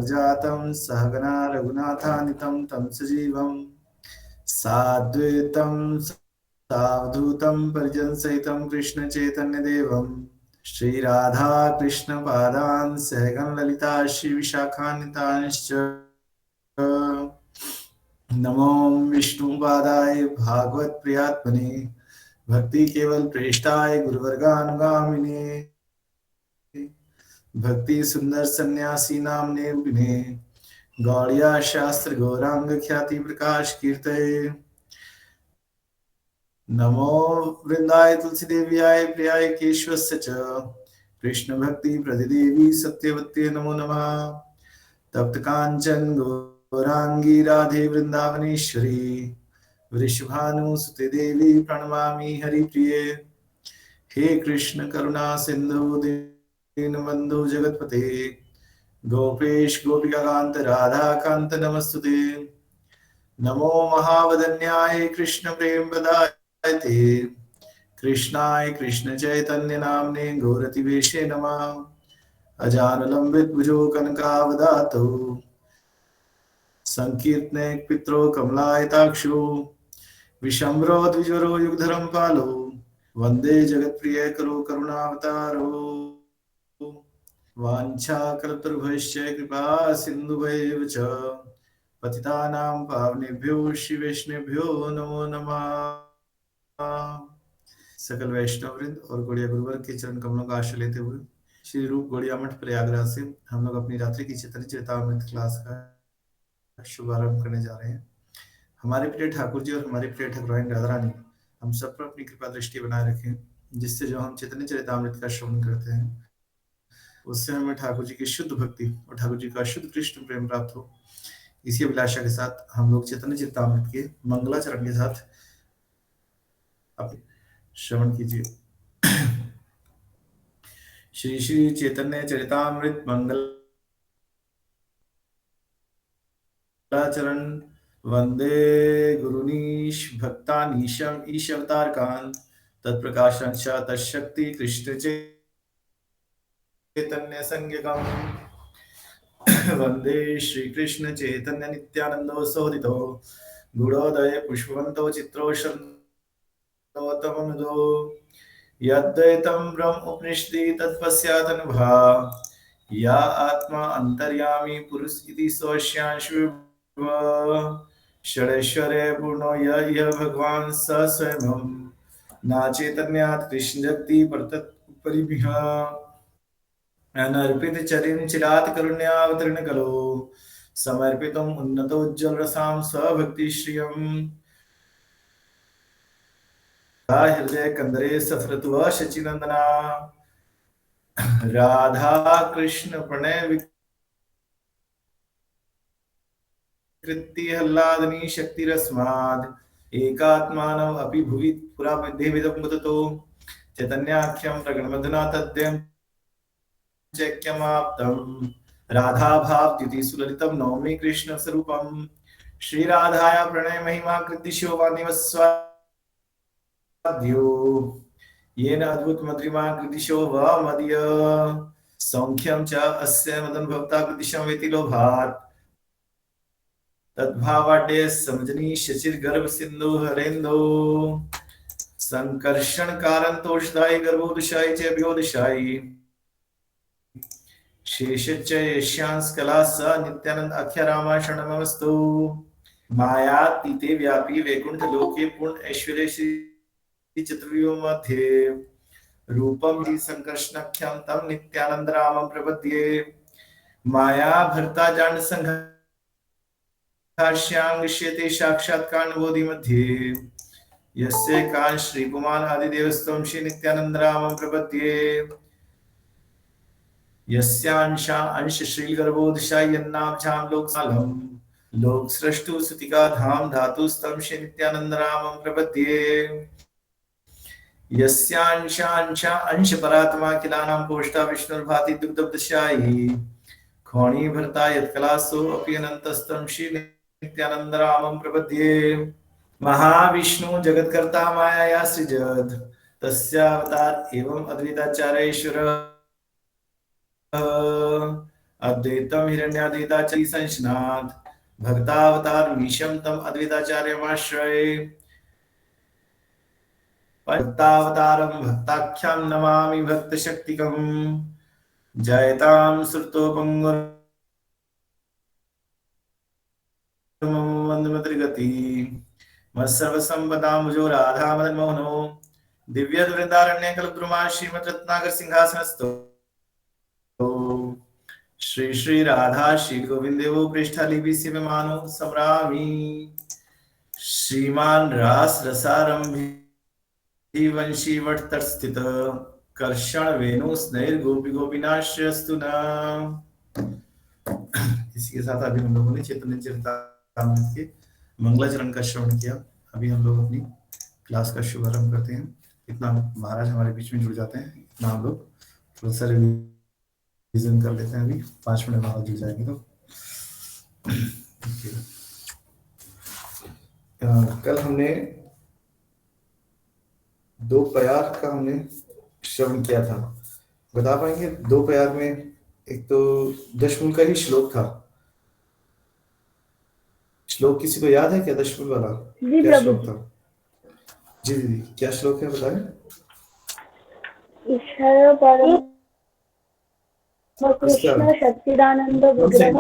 सहोजातं सहगना रघुनाथान्वितं तं सजीवं साद्वैतं सावधूतं परिजनसहितं कृष्णचैतन्यदेवं श्रीराधा कृष्णपादान् सहगण ललिता श्रीविशाखान्वितांश्च नमो विष्णुपादाय भागवत प्रियात्मने भक्ति केवल प्रेष्ठाय गुरुवर्गानुगामिने भक्ति सुंदर सन्यासी नामने विने गौड़िया शास्त्र गौरांग ख्याति प्रकाश कीर्तये नमो वृंदाय तुलसी देव्याय प्रियाय केशवस्य च कृष्ण भक्ति प्रतिदेवी सत्यवत्ये नमो नमः तप्त कांचन गौरांगी राधे वृंदावनेश्वरी वृषभानुसुते देवी प्रणमामि हरिप्रिये हे कृष्ण करुणा सिंधु दीनबंधु जगतपते गोपेश गोपिकाकांत राधा कांत नमस्तुते नमो महावदन्याय कृष्ण प्रेम प्रदायते कृष्णाय कृष्ण चैतन्य नामने गौरतिवेशे नमः अजानुलंबित भुजो कनकावदातो संकीर्तने पित्रो कमलायताक्षो विशम्बरो द्विजरो युगधरं पालो वंदे जगत्प्रिय करो करुणावतारो वाञ्छाकल्पतरुभ्यश्च कृपा सिन्धुभैव च पतितानां पावनेभ्यो श्री वैष्णवेभ्यो नमो नमः। सकल वैष्णव वृंद और गौड़िया गुरुवर के चरण कमलों का आश्रय लेते हुए श्री रूप गौड़िया मठ प्रयागराज से हम लोग अपनी रात्रि की चैतन्य चरितामृत क्लास का शुभारंभ करने जा रहे हैं। हमारे प्रिय ठाकुर जी और हमारे प्रिय ठाकुराइन राधा रानी हम सब पर अपनी कृपा दृष्टि बनाए रखें, जिससे जो हम चैतन्य चरितामृत का श्रवण करते हैं उससे हमें ठाकुर जी की शुद्ध भक्ति और ठाकुर जी का शुद्ध कृष्ण प्रेम प्राप्त हो। इसी अभिलाषा के साथ हम लोग चैतन्य चरितामृत के मंगलाचरण के साथ श्रवण कीजिए। श्री श्री चैतन्य चरितामृत मंगलाचरण वंदे गुरुनीश भक्तानीशम ईश अवतार कांत तत्प्रकाशं च तत्शक्ति कृष्ण चैतन्य संज्ञकम् वंदे श्री कृष्ण चैतन्य नित्यानंदो सोदितो गुणोदय पुष्पवंतो चित्रो शब्दोत्तमो यद्वैतं ब्रह्म उपनिषदि तत्पश्चादनुभा या आत्मा अंतर्यामी पुरुष इति स्वस्यांशु षडेश्वरे पूर्णो यः भगवान् स स्वयं ना चैतन्यात् कृष्ण जगति परिभिः अनर्पित चरिं चिरात् करुण्यावतरण कलो समर्पितुम् उन्नतोज्ज्वल रसां स्वभक्ति श्रियम् हृदय कंदरे सफरतुवा शचिनंदना राधा कृष्ण प्रणय विकृति हल्लादनी शक्ति रस्माद एकात्मानव अपि भुवि पुरा विद्येविदं मुदतो चैतन्याख्यं प्रगणमधुना तद्यं चैक्यमाप्तं राधा भाव द्युति सुललितं नौमि कृष्ण स्वरूपं श्री राधाया प्रणय महिमा कृतिशो वानिवस्वाद्यो येन अद्भुत मधुरिमा कृतिशो वामदीय सौख्यं च अस्य मदन भक्ता कृतिशं वेति लोभात् तद्भावाड्य समजनी शचिर गर्भ सिंधु हरेंदो संकर्षण कारण तोषदायी गर्भोदशाई च अभ्योदशाई शेषच्च यस्यांस कला स नित्यानंद अख्य रामा शरणमस्तु मायातीते व्यापी वैकुंठ लोके पूर्ण ऐश्वर्य श्री चतुर्युग मध्ये रूपम हि संकर्षणख्यं तम नित्यानंद रामं प्रपद्ये माया भर्ता जान संघर्ष्यांगश्यते साक्षात्कारबोधि मध्ये यस्य कान श्री पुमान आदि देवस्तम श्री नित्यानंद रामं प्रपद्ये यस्यांशा अंश श्री गर्भोदशाई यन्नाभ्याम लोकसालम लोक सृष्टु सुतिका धाम धातु स्तम श्री नित्यानंद रामं प्रपद्ये यस्यांशा अंश परात्मा किलानां पोष्टा विष्णुर्भाति दुग्धब्दशायी खोणी भरता यत्कलासो अपि अनंतस्तम श्री नित्यानंद रामं प्रपद्ये महाविष्णु जगत्कर्ता माया सृजत तस्यावतार एवं अद्वैताचार्येश्वर अद्वैतम हिरण्याद्वैताचरी संशनाथ भक्तावतारमीशं तम अद्वैताचार्यमाश्रये भक्तावतारं भक्ताख्यं नमामि भक्तशक्तिकम् जयतां श्रुतोपङ्गुर्मन्दमत्रिगति मत्सर्वसम्पदां भुजो राधामदन्मोहनो दिव्यदुरन्दारण्यकल्पद्रुमा श्रीमद्रत्नाकर सिंहासनस्थो श्री श्री राधा श्री गोविंदेवो पृष्ठालिपि सेवमानो सम्रामी श्रीमान रास रसारंभी वंशी वट स्थित कर्षण वेणु स्नैर गोपी गोपीनाश्रयस्तु न। इसी के साथ अभी हम लोगों ने चैतन्य चरितामृत के मंगलाचरण का श्रवण किया। अभी हम लोग अपनी क्लास का शुभारंभ करते हैं। इतना महाराज हमारे बीच में जुड़ जाते हैं, इतना हम लोग थोड़ा सा रिवीजन कर लेते हैं। अभी 5 मिनट बाद जुड़ जाएंगे। तो कल हमने 2 प्यार का हमने श्रवण किया था। बता पाएंगे 2 प्यार में? एक तो दशमूल का ही श्लोक था। श्लोक किसी को याद है क्या? दशमूल वाला क्या श्लोक था? जी दीदी, क्या श्लोक है बताएं। ईश्वर परम कृष्ण सच्चिदानंद विग्रह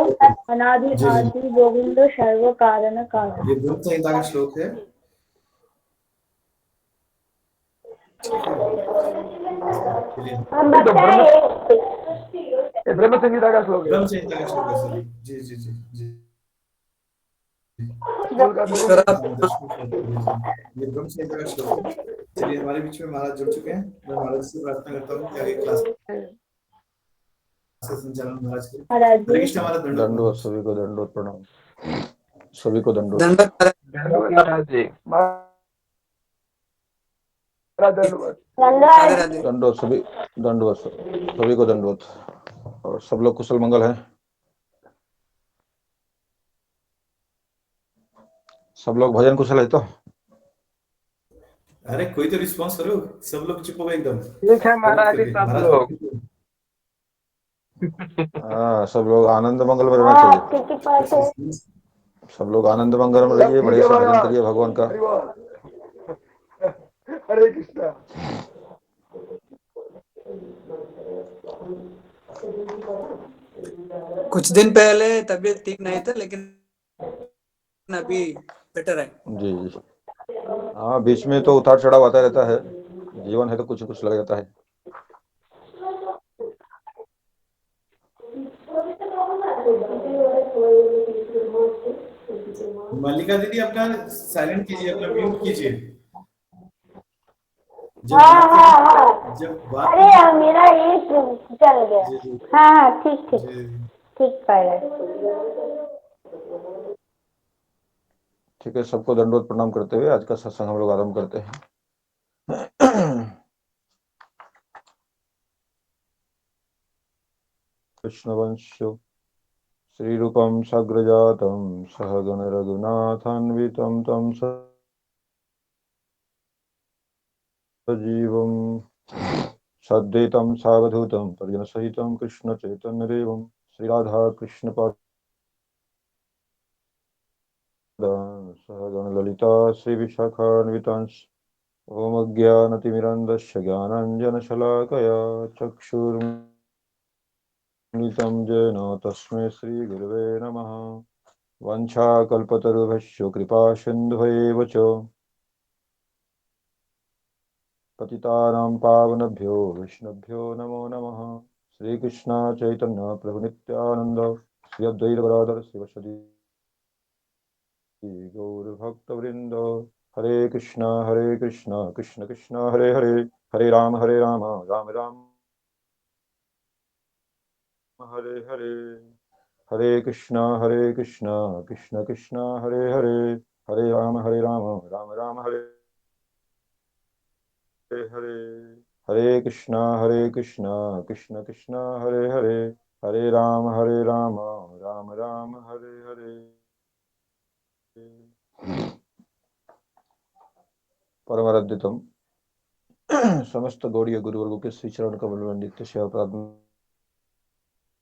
अनादि आदि गोविंद सर्व कारण कारण। ये ब्रह्म संहिता का श्लोक है। ब्रह्म संहिता का श्लोक है। ब्रह्म संहिता का श्लोक है सर। जी जी जी जी। ये ब्रह्म संहिता का श्लोक है। चलिए, हमारे बीच में महाराज जुड़ चुके हैं। मैं महाराज से प्रार्थना करता हूँ कि आगे क्लास संचालन महाराज के। हरे कृष्ण महाराज। दंडवत सभी को, दंडवत प्रणाम सभी को, दंडवत महाराज जी, दंडवत सभी, दंडवत सभी को, दंडवत। और सब लोग कुशल मंगल हैं? सब लोग भजन कुशल है? तो अरे कोई तो रिस्पांस करो। सब लोग चुप हो गए एकदम। ठीक है महाराज जी, सब लोग। हाँ, सब लोग आनंद मंगल में रहना चाहिए। सब लोग आनंद मंगल में रहिए, बढ़िया से भजन करिए भगवान का। हरे कृष्णा। कुछ दिन पहले तबीयत ठीक नहीं था, लेकिन अभी बेटर है। जी जी, हाँ, बीच में तो उतार चढ़ाव आता रहता है। जीवन है तो कुछ कुछ लग जाता है। मल्लिका दीदी, अपना साइलेंट कीजिए, अपना म्यूट कीजिए। जब बात अरे मेरा ये चल गया। हाँ ठीक ठीक ठीक पाएगा। ठीक है, सबको दंडवत प्रणाम करते हुए आज का सत्संग हम लोग आरंभ करते हैं। कृष्णवंशो श्रीरूपं सग्रजातं सहगण रघुनाथान्वितं तं सजीवं सद्वैतं सावधूतं परिजनसहितं कृष्णचैतन्यदेवं श्रीराधा कृष्णपादान् सहगण ललिता श्रीविशाखान्वितांश्च ॐ अज्ञानतिमिरन्धस्य ज्ञानाञ्जनशलाकया चक्षुरुन्मिलितं येन तस्मै श्रीगुरवे नमः। वंशाकल्पतरुभ्यश्च कृपासिन्धुभ्येव च पतितानां पावनेभ्यो वैष्णवेभ्यो नमो नमः। श्रीकृष्ण चैतन्य प्रभु नित्यानंद श्री अद्वैत गदाधर शिवसदि गौरभक्तवृंद। हरे कृष्ण कृष्ण कृष्ण हरे हरे, हरे राम राम राम हरे हरे। हरे कृष्ण कृष्ण कृष्ण हरे हरे, हरे राम राम हरे हरे। हरे कृष्ण कृष्ण कृष्ण हरे हरे, हरे राम राम राम हरे हरे। परमरद्दितम समस्त गौड़ीय गुरुवर्गों के श्री चरण कमल में नित्य सेवा प्रार्थना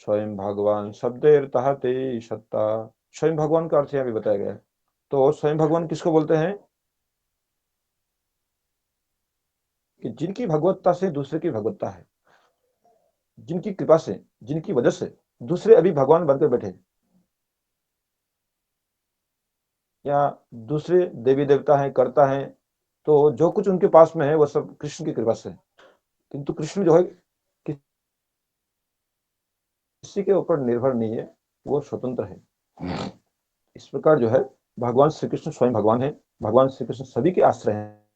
स्वयं भगवान शब्देर ते सत्ता। स्वयं भगवान का अर्थ यहाँ भी बताया गया है। तो स्वयं भगवान किसको बोलते हैं कि जिनकी भगवत्ता से दूसरे की भगवत्ता है, जिनकी कृपा से, जिनकी वजह से दूसरे अभी भगवान बनकर बैठे, या दूसरे देवी देवता हैं, करता हैं, तो जो कुछ उनके पास में है वो सब कृष्ण की कृपा से है। किंतु कृष्ण जो है किसी के ऊपर निर्भर नहीं है, वो स्वतंत्र है। इस प्रकार जो है भगवान श्री कृष्ण स्वयं भगवान है। भगवान श्री कृष्ण सभी के आश्रय हैं,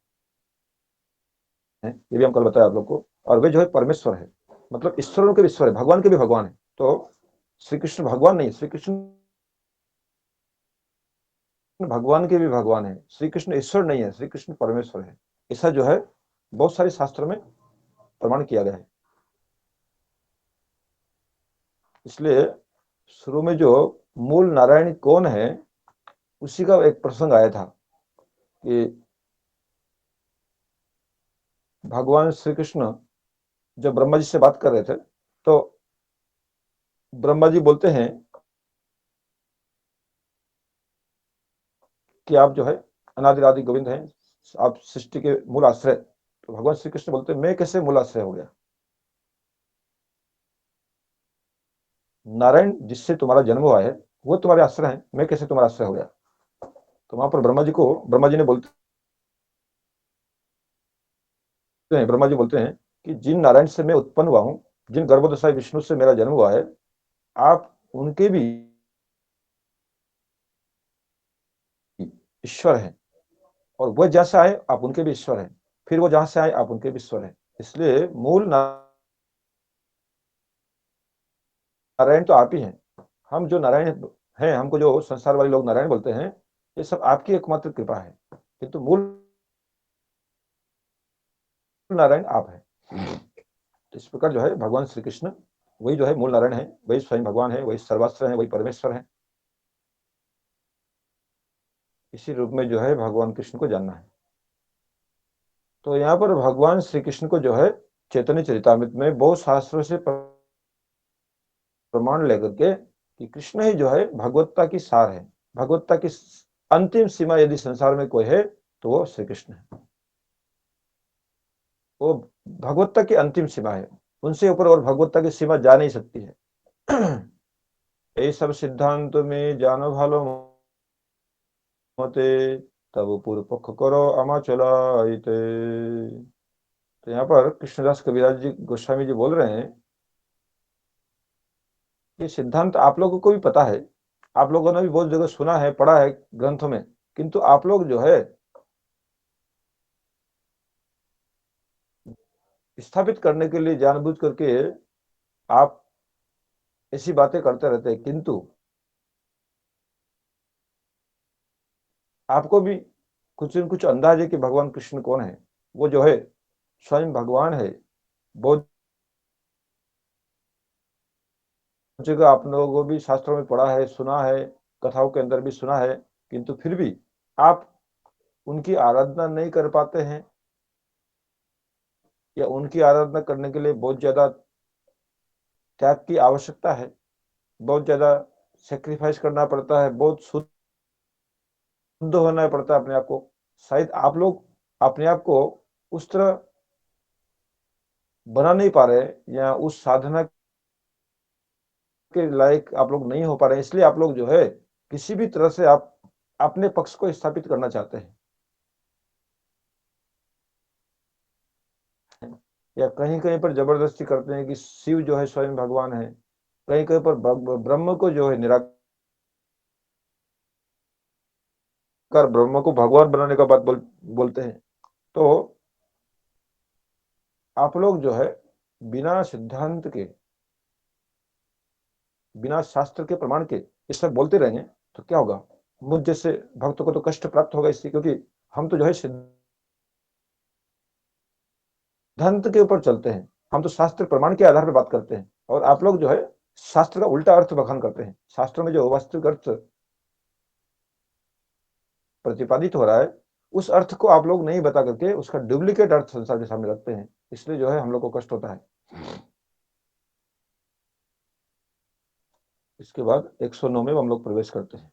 ये भी हम कल बताया आप लोग को। और वे जो है परमेश्वर है, मतलब ईश्वरों के ईश्वर है, भगवान के भी भगवान है। तो श्री कृष्ण भगवान नहीं, श्री कृष्ण भगवान के भी भगवान है। श्री कृष्ण ईश्वर नहीं है, श्री कृष्ण परमेश्वर है। ऐसा जो है बहुत सारे शास्त्रों में प्रमाण किया गया है। इसलिए शुरू में जो मूल नारायण कौन है, उसी का एक प्रसंग आया था कि भगवान श्री कृष्ण जब ब्रह्मा जी से बात कर रहे थे, तो ब्रह्मा जी बोलते हैं कि आप जो है अनादि आदि गोविंद हैं, आप सृष्टि के मूल आश्रय। तो भगवान श्री कृष्ण बोलते हैं, मैं कैसे मूल आश्रय हो गया? नारायण जिससे तुम्हारा जन्म हुआ है वो तुम्हारे आश्रय है, मैं कैसे तुम्हारा आश्रय हो गया? तो वहां पर ब्रह्मा जी ने बोलते हैं, ब्रह्मा जी बोलते हैं कि जिन नारायण से मैं उत्पन्न हुआ हूं, जिन गर्भोदशाई विष्णु से मेरा जन्म हुआ है, आप उनके भी ईश्वर हैं। और वह जहां से आए आप उनके भी ईश्वर हैं, फिर वो जहां से आए आप उनके भी ईश्वर हैं। इसलिए मूल नारायण तो आप ही हैं। हम जो नारायण हैं, हमको जो संसार वाले लोग नारायण बोलते हैं, ये सब आपकी एकमात्र कृपा है, किंतु मूल नारायण आप हैं। तो इस प्रकार जो है भगवान श्री कृष्ण वही जो है मूल नारायण है, वही स्वयं भगवान है, वही सर्वाश्रय है, वही परमेश्वर है। इसी रूप में जो है भगवान कृष्ण को जानना है। तो यहाँ पर भगवान श्री कृष्ण को जो है चैतन्य चरितामृत में बहुत शास्त्रों से प्रमाण लेकर के कि कृष्ण ही जो है भगवत्ता की सार है, भगवत्ता की अंतिम सीमा यदि संसार में कोई है तो वो श्री कृष्ण है। वो भगवत्ता की अंतिम सीमा है, उनसे ऊपर और भगवत्ता की सीमा जा नहीं सकती है। ये सब सिद्धांत में जानो भालो मते तब पूर्व पक्ष करो अमाचलाइते। तो यहाँ पर कृष्णदास कविराज जी गोस्वामी जी बोल रहे हैं, ये सिद्धांत आप लोगों को भी पता है, आप लोगों ने भी बहुत जगह सुना है, पढ़ा है ग्रंथों में, किंतु आप लोग जो है स्थापित करने के लिए जानबूझ करके आप ऐसी बातें करते रहते हैं, किंतु आपको भी कुछ न कुछ अंदाज है कि भगवान कृष्ण कौन है। वो जो है स्वयं भगवान है। बहुत जगह आप लोगों को भी शास्त्रों में पढ़ा है, सुना है, कथाओं के अंदर भी सुना है, किंतु फिर भी आप उनकी आराधना नहीं कर पाते हैं, या उनकी आराधना करने के लिए बहुत ज्यादा त्याग की आवश्यकता है, बहुत ज्यादा सेक्रीफाइस करना पड़ता है, बहुत शुद्ध होना पड़ता है अपने आप को। शायद आप लोग अपने आप को उस तरह बना नहीं पा रहे, या उस साधना के लायक आप लोग नहीं हो पा रहे, इसलिए आप लोग जो है किसी भी तरह से आप अपने पक्ष को स्थापित करना चाहते हैं, या कहीं कहीं पर जबरदस्ती करते हैं कि शिव जो है स्वयं भगवान है, कहीं कहीं पर ब्रह्म को जो है निराकार ब्रह्म को भगवान बनाने का बात बोलते हैं। तो आप लोग जो है बिना सिद्धांत के, बिना शास्त्र के प्रमाण के ये सब बोलते रहेंगे तो क्या होगा? मुझ जैसे भक्तों को तो कष्ट प्राप्त होगा इससे, क्योंकि हम तो जो है सिद्धांत के ऊपर चलते हैं, हम तो शास्त्र प्रमाण के आधार पर बात करते हैं, और आप लोग जो है शास्त्र का उल्टा अर्थ बखान करते हैं। शास्त्रों में जो वास्तविक अर्थ प्रतिपादित हो रहा है, उस अर्थ को आप लोग नहीं बता करके उसका डुप्लीकेट अर्थ संसार के सामने रखते हैं, इसलिए जो है हम लोग को कष्ट होता है। इसके बाद 109 में हम लोग प्रवेश करते हैं।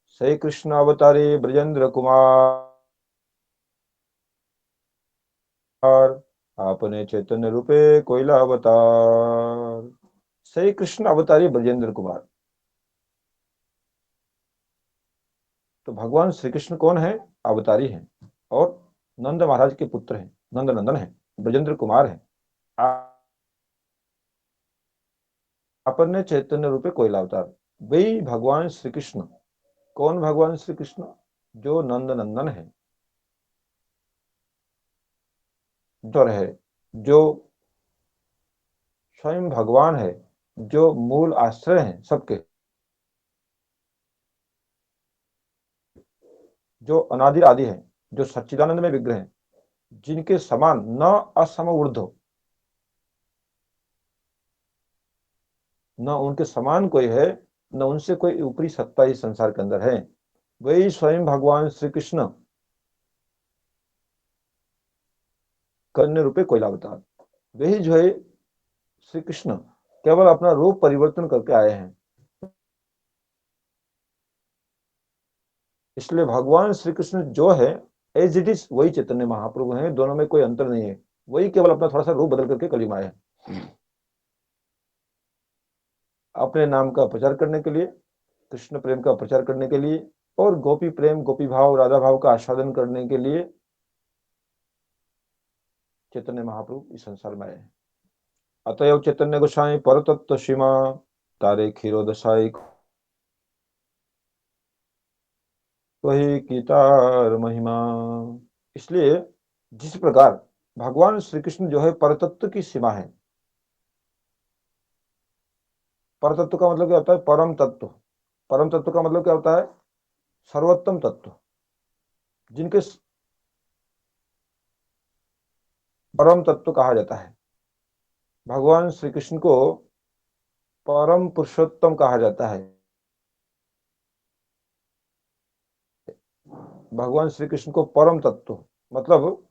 श्री कृष्ण अवतारी ब्रजेंद्र कुमार, आपने चैतन्य रूपे कोयला अवतार। श्री कृष्ण अवतारी ब्रजेंद्र कुमार, तो भगवान श्री कृष्ण कौन है? अवतारी हैं और नंद महाराज के पुत्र हैं, नंद नंदन है, ब्रजेंद्र कुमार है। आपने चैतन्य रूपे कोयला अवतार, वही भगवान श्री कृष्ण। कौन भगवान श्री कृष्ण? जो नंद नंदन है, जो है, जो स्वयं भगवान है, जो मूल आश्रय हैं सबके, जो अनादि आदि है, जो सच्चिदानंद में विग्रह हैं, जिनके समान न असम ऊर्ध्व, न उनके समान कोई है, न उनसे कोई ऊपरी सत्ता इस संसार के अंदर है। वही स्वयं भगवान श्री कृष्ण कन्या रूपे कोयला अवतार, वही जो है श्री कृष्ण केवल अपना रूप परिवर्तन करके आए हैं। इसलिए भगवान श्री कृष्ण जो है एज इट इज वही चैतन्य महाप्रभु हैं, दोनों में कोई अंतर नहीं है। वही केवल अपना थोड़ा सा रूप बदल करके कलयुग में आए हैं अपने नाम का प्रचार करने के लिए, कृष्ण प्रेम का प्रचार करने के लिए, और गोपी प्रेम, गोपी भाव, राधा भाव का आस्वादन करने के लिए चैतन्य महाप्रभु इस संसार में आए हैं। अतएव चैतन्य गोसाई परतत्व सीमा तारे क्षीरोदशाई वही कीतार महिमा। इसलिए जिस प्रकार भगवान श्री कृष्ण जो है परतत्व की सीमा है। परतत्व का मतलब क्या होता है? परम तत्व। परम तत्व का मतलब क्या होता है? सर्वोत्तम तत्व, जिनके परम तत्व कहा जाता है। भगवान श्री कृष्ण को परम पुरुषोत्तम कहा जाता है। भगवान श्री कृष्ण को परम तत्व मतलब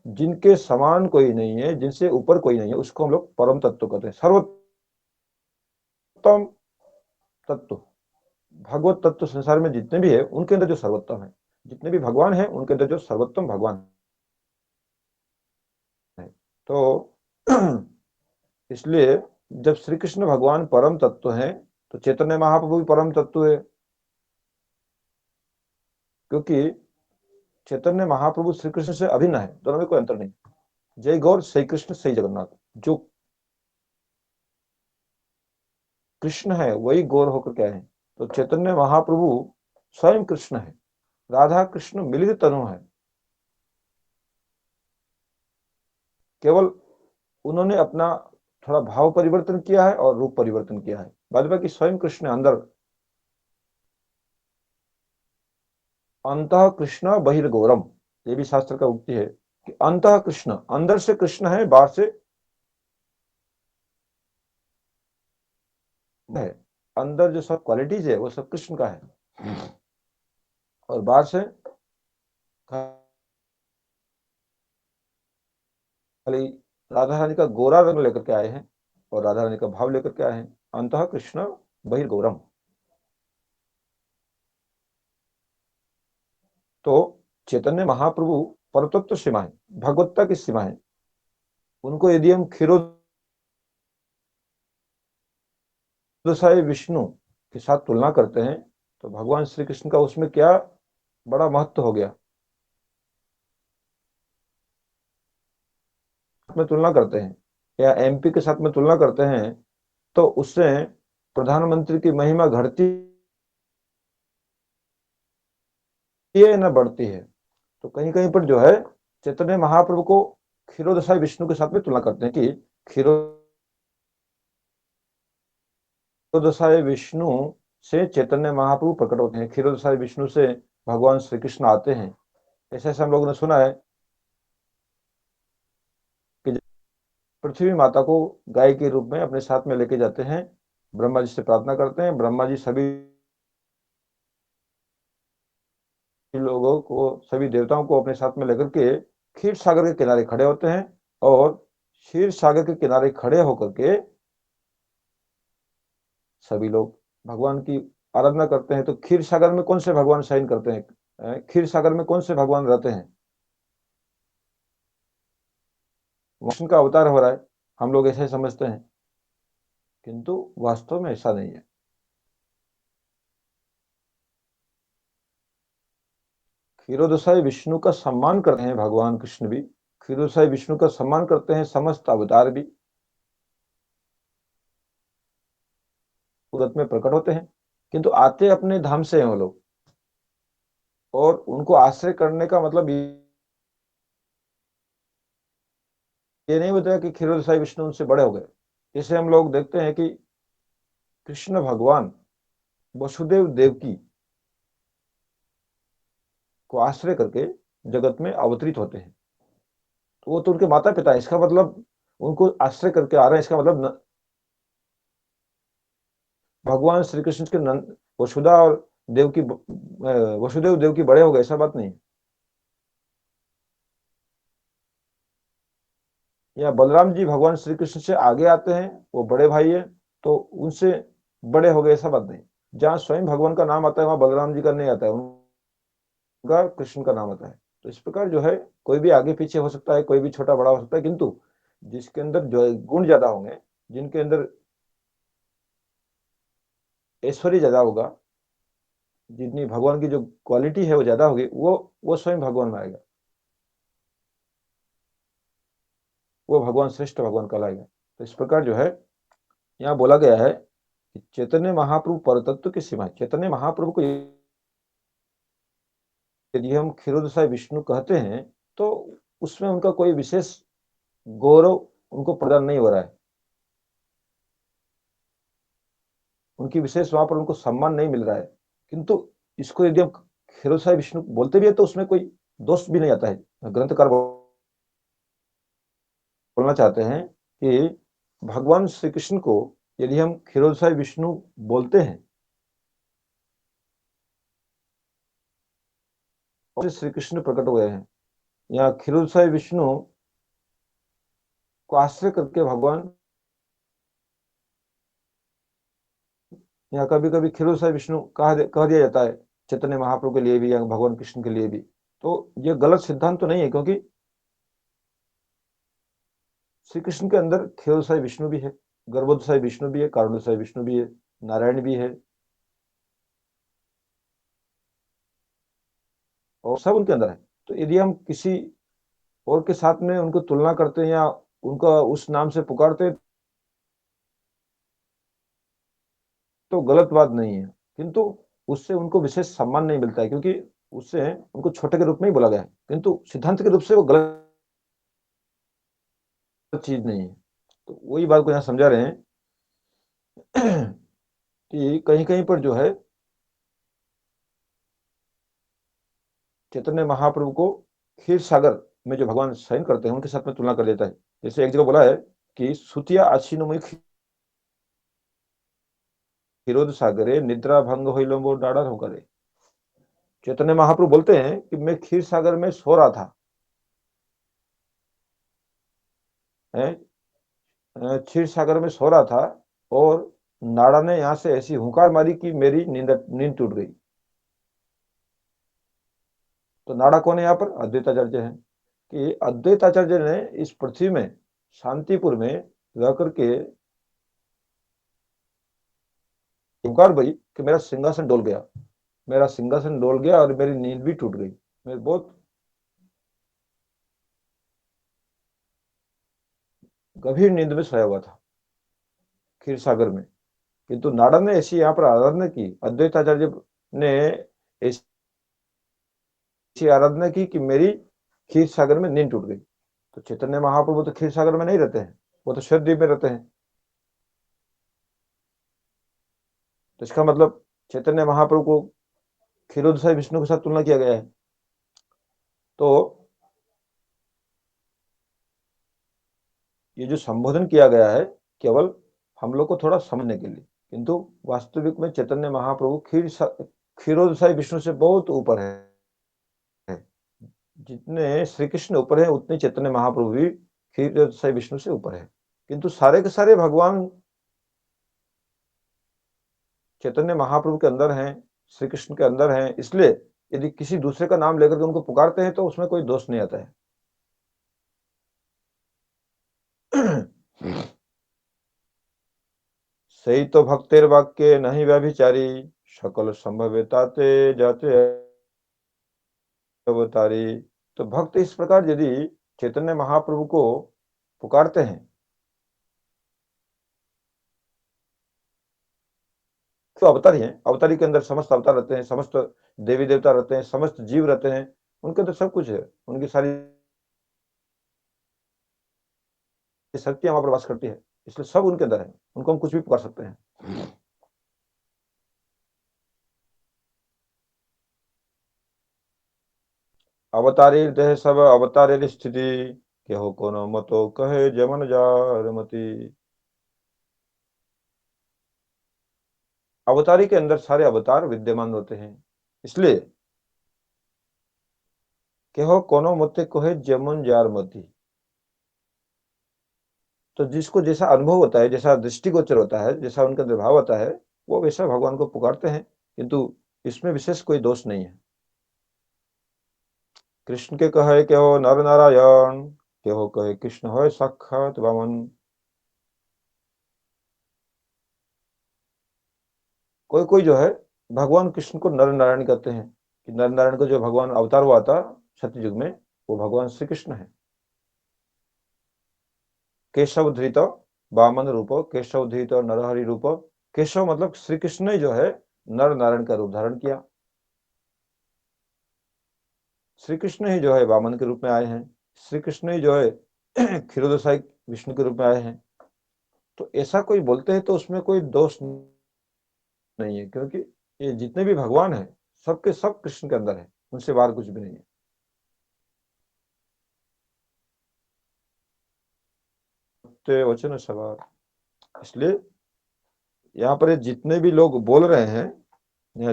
जिनके समान कोई नहीं है, जिनसे ऊपर कोई नहीं है, उसको हम लोग परम तत्व कहते हैं। सर्वोत्तम तत्व, भगवत तत्व संसार में जितने भी है उनके अंदर जो सर्वोत्तम है, जितने भी भगवान है उनके अंदर जो सर्वोत्तम भगवान है। तो इसलिए जब श्री कृष्ण भगवान परम तत्व है तो चैतन्य महाप्रभु भी परम तत्व है, क्योंकि चैतन्य महाप्रभु श्री कृष्ण से अभिन्न है, दोनों में कोई अंतर नहीं। जय गौर, सही कृष्ण, सही जगन्नाथ। जो कृष्ण है वही गौर होकर के आए हैं। तो चैतन्य महाप्रभु स्वयं कृष्ण है, राधा कृष्ण मिलित तनु है। केवल उन्होंने अपना थोड़ा भाव परिवर्तन किया है और रूप परिवर्तन किया है। बाद बाकी स्वयं कृष्ण अंदर अंतः कृष्ण बहिर्गौरम, ये भी शास्त्र का उक्ति है कि अंतः कृष्ण, अंदर से कृष्ण है, बाहर से है। अंदर जो सब क्वालिटीज है वो सब कृष्ण का है और बाहर से खाली राधा रानी का गोरा रंग लेकर के आए हैं और राधा रानी का भाव लेकर के आए हैं। अंतः कृष्ण बहिर्गौरम। तो चैतन्य महाप्रभु परतत्व सीमा है, भगवत्ता की सीमा है। उनको यदि हम क्षीरोदशाई विष्णु के साथ तुलना करते हैं तो भगवान श्री कृष्ण का उसमें क्या बड़ा महत्व हो गया। में तुलना करते हैं या एमपी के साथ में तुलना करते हैं तो उससे प्रधानमंत्री की महिमा घटती है न बढ़ती है। तो कहीं कहीं पर जो है चैतन्य महाप्रभु को क्षीरोदशाई विष्णु के साथ में तुलना करते हैं कि क्षीरोदशाई विष्णु से चैतन्य महाप्रभु प्रकट होते हैं, क्षीरोदशाई विष्णु से भगवान श्री कृष्ण आते हैं। ऐसे ऐसे हम लोगों ने सुना है कि पृथ्वी माता को गाय के रूप में अपने साथ में लेके जाते हैं, ब्रह्मा जी से प्रार्थना करते हैं। ब्रह्मा जी सभी लोगों को, सभी देवताओं को अपने साथ में लेकर के क्षीर सागर के किनारे खड़े होते हैं और क्षीर सागर के किनारे खड़े होकर के सभी लोग भगवान की आराधना करते हैं, तो क्षीर सागर में कौन से भगवान शयन करते हैं? क्षीर सागर में कौन से भगवान रहते हैं? कृष्ण का अवतार हो रहा है, हम लोग ऐसे समझते हैं, किंतु वास्तव में ऐसा नहीं है। क्षीरोदशाई विष्णु का सम्मान करते हैं भगवान कृष्ण भी, क्षीरोदशाई विष्णु का सम्मान करते हैं समस्त अवतार भी, सूरत में प्रकट होते हैं, किंतु आते अपने धाम से हैं वो लोग, और उनको आश्रय करने का मतलब ये नहीं बताया कि क्षीरोदशाई विष्णु उनसे बड़े हो गए। इसे हम लोग देखते हैं कि कृष्ण भगवान वसुदेव देवकी को आश्रय करके जगत में अवतरित होते हैं, तो वो तो उनके माता पिता है, इसका मतलब उनको आश्रय करके आ रहे हैं, इसका मतलब भगवान श्री कृष्ण के वसुधा और देवकी, वसुदेव देवकी बड़े हो गए, ऐसा बात नहीं। या बलराम जी भगवान श्री कृष्ण से आगे आते हैं, वो बड़े भाई है, तो उनसे बड़े हो गए, ऐसा बात नहीं। जहाँ स्वयं भगवान का नाम आता है वहां बलराम जी का नहीं आता है, उनका कृष्ण का नाम आता है। तो इस प्रकार जो है कोई भी आगे पीछे हो सकता है, कोई भी छोटा बड़ा हो सकता है, किंतु जिसके अंदर जो गुण ज्यादा होंगे, जिनके अंदर ऐश्वर्य ज्यादा होगा, जितनी भगवान की जो क्वालिटी है वो ज्यादा होगी, वो स्वयं भगवान में आएगा, वो भगवान श्रेष्ठ भगवान कहलाएगा। तो इस प्रकार जो है यहाँ बोला गया है कि चैतन्य महाप्रभु परतत्व की सीमा, चैतन्य महाप्रभु को यदि हम क्षीरोदशाई विष्णु कहते हैं, तो उसमें उनका कोई विशेष गौरव उनको प्रदान नहीं हो रहा है, उनकी विशेष वहां पर उनको सम्मान नहीं मिल रहा है। किंतु इसको यदि हम क्षीरोदशाई विष्णु बोलते भी है तो उसमें कोई दोष भी नहीं आता है। ग्रंथकार बोलना चाहते हैं कि भगवान श्री कृष्ण को यदि हम क्षीरोदशाई विष्णु बोलते हैं, और श्री कृष्ण प्रकट हुए हैं, या क्षीरोदशाई विष्णु को आश्रय करके भगवान, या कभी कभी क्षीरोदशाई विष्णु कह दिया जाता है चैतन्य महाप्रभु के लिए भी या भगवान कृष्ण के लिए भी, तो ये गलत सिद्धांत तो नहीं है, क्योंकि श्री कृष्ण के अंदर क्षीरोदशाई विष्णु भी है, गर्भोदशाई विष्णु भी है, कारणोदशाई विष्णु भी है, नारायण भी है, और सब उनके अंदर है। तो यदि हम किसी और के साथ में उनको तुलना करते हैं या उनका उस नाम से पुकारते हैं, तो गलत बात नहीं है, किंतु उससे उनको विशेष सम्मान नहीं मिलता है, क्योंकि उससे उनको छोटे के रूप में ही बोला गया है, किंतु सिद्धांत के रूप से वो गलत चीज नहीं है। तो वही बात को यहाँ समझा रहे हैं कि कहीं कहीं पर जो है चैतन्य महाप्रभु को क्षीर सागर में जो भगवान शयन करते हैं उनके साथ में तुलना कर देता है। जैसे एक जगह बोला है कि सुतिया आशीनुमय क्षीरोद सागरे निद्रा भंग होइलो मोर डाढ़ा हो करे। चैतन्य महाप्रभु बोलते हैं कि मैं क्षीर सागर में सो रहा था, क्षीर सागर में सो रहा था, और नाड़ा ने यहां से ऐसी हुंकार मारी कि मेरी नींद टूट गई। तो नाड़ा कौन है यहाँ पर? अद्वैताचार्य है, कि अद्वैताचार्य ने इस पृथ्वी में शांतिपुर में रह करके हुंकार भरी कि मेरा सिंहासन डोल गया, मेरा सिंहासन डोल गया और मेरी नींद भी टूट गई, मैं बहुत गंभीर नींद में सोया हुआ था क्षीर सागर में। किंतु नाड़ा ने ऐसी यहाँ पर आराधना की, अद्वैताचार्य ने ऐसी आराधना की कि मेरी क्षीर सागर में नींद टूट गई। तो चैतन्य महाप्रभु तो क्षीर सागर में नहीं रहते हैं, वो तो श्वेतद्वीप में रहते हैं। तो इसका मतलब चैतन्य महाप्रभु को क्षीरोदशाई विष्णु के साथ तुलना किया गया है। तो ये जो संबोधन किया गया है केवल हम लोग को थोड़ा समझने के लिए, किंतु वास्तविक में चैतन्य महाप्रभु क्षीरोदशाई विष्णु से बहुत ऊपर है। जितने श्री कृष्ण ऊपर है उतने चैतन्य महाप्रभु भी क्षीरोदशाई विष्णु से ऊपर है। किंतु सारे के सारे भगवान चैतन्य महाप्रभु के अंदर हैं, श्री कृष्ण के अंदर हैं, इसलिए यदि किसी दूसरे का नाम लेकर के उनको पुकारते हैं तो उसमें कोई दोष नहीं आता है। सही तो भक्तेर वाक्य नहीं व्यभिचारी, सकल संभवेताते जाते अवतारी। तो भक्त इस प्रकार यदि चैतन्य महाप्रभु को पुकारते हैं तो अवतारी हैं, अवतारी के अंदर समस्त अवतार रहते हैं, समस्त देवी देवता रहते हैं, समस्त जीव रहते हैं, उनके अंदर सब कुछ है, उनकी सारी शक्तियां वहां पर वास करती है, इसलिए सब उनके अंदर है, उनको हम कुछ भी पुकार सकते हैं। अवतारी देह सब अवतारे स्थिति, केहो कोनो मतो कहे जमन जार मति। अवतारी के अंदर सारे अवतार विद्यमान होते हैं, इसलिए केहो कोनो मते कहे जमन जार मति। तो जिसको जैसा अनुभव होता है, जैसा दृष्टिगोचर होता है, जैसा उनका निर्भाव होता है, वो वैसा भगवान को पुकारते हैं, किंतु इसमें विशेष कोई दोष नहीं है। कृष्ण के कहे के हो नर नारायण, के हो कहे कृष्ण हो साक्षात वामन। कोई कोई जो है भगवान कृष्ण को नर नारायण कहते हैं, कि नर नारायण को जो भगवान अवतार हुआ था सत्ययुग में, वो भगवान श्री कृष्ण है। केशव धृत वामन रूप, केशव धृत नरहरि रूप। केशव मतलब श्री कृष्ण ने जो है नर नारायण का रूप धारण किया, श्री कृष्ण ही जो है वामन के रूप में आए हैं, श्री कृष्ण ही जो है क्षीरोदशाई विष्णु के रूप में आए हैं। तो ऐसा कोई बोलते हैं तो उसमें कोई दोष नहीं है, क्योंकि ये जितने भी भगवान हैं सबके सब कृष्ण के अंदर है, उनसे बाहर कुछ भी नहीं है। वचन सवार, इसलिए यहाँ पर जितने भी लोग बोल रहे हैं या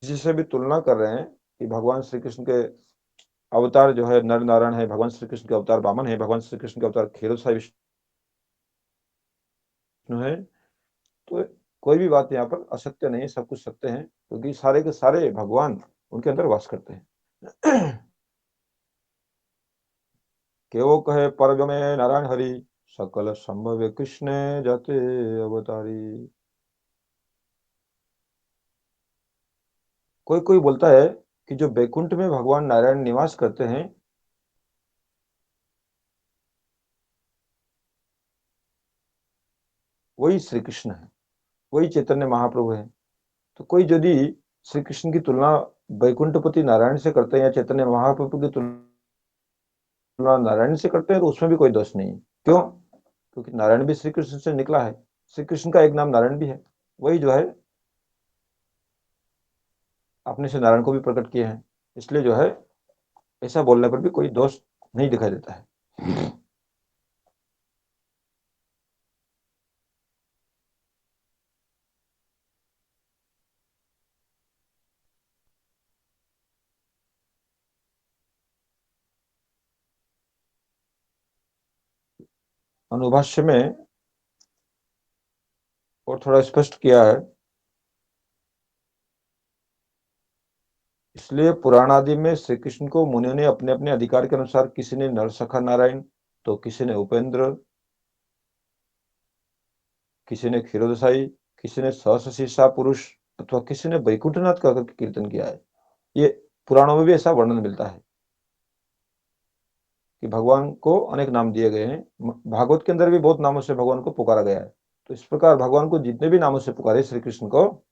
जिससे भी तुलना कर रहे हैं कि भगवान श्री कृष्ण के अवतार जो है नर नारायण है, भगवान श्री कृष्ण के अवतार वामन है, भगवान श्री कृष्ण के अवतार क्षीरोदशाई विष्णु है, तो कोई भी बात यहाँ पर असत्य नहीं है, सब कुछ सत्य है, क्योंकि सारे के सारे भगवान उनके अंदर वास करते हैं। केवो कहे पर्व में नारायण हरि, सकल संभव कृष्ण जाते अवतारी। कोई कोई बोलता है कि जो बैकुंठ में भगवान नारायण निवास करते हैं वही श्री कृष्ण है, वही चैतन्य महाप्रभु है। तो कोई यदि श्री कृष्ण की तुलना बैकुंठपति नारायण से करते हैं या चैतन्य महाप्रभु की तुलना नारायण से करते हैं तो उसमें भी कोई दोष नहीं है। क्यों? क्योंकि नारायण भी श्री कृष्ण से निकला है, श्री कृष्ण का एक नाम नारायण भी है, वही जो है अपने से नारायण को भी प्रकट किए हैं, इसलिए जो है ऐसा बोलने पर भी कोई दोष नहीं दिखाई देता है। अनुभाष्य में और थोड़ा स्पष्ट किया है, इसलिए पुराण आदि में श्री कृष्ण को मुनियों ने अपने अपने अधिकार के अनुसार, किसी ने नरसखा नारायण, तो किसी ने उपेंद्र, किसी ने क्षीरोदशाई, किसी ने सहस्र शीर्षा पुरुष, अथवा किसी ने वैकुंठनाथ कहकर कीर्तन किया है। ये पुराणों में भी ऐसा वर्णन मिलता है कि भगवान को अनेक नाम दिए गए हैं, भागवत के अंदर भी बहुत नामों से भगवान को पुकारा गया है। तो इस प्रकार भगवान को जितने भी नामों से पुकारे श्री कृष्ण को,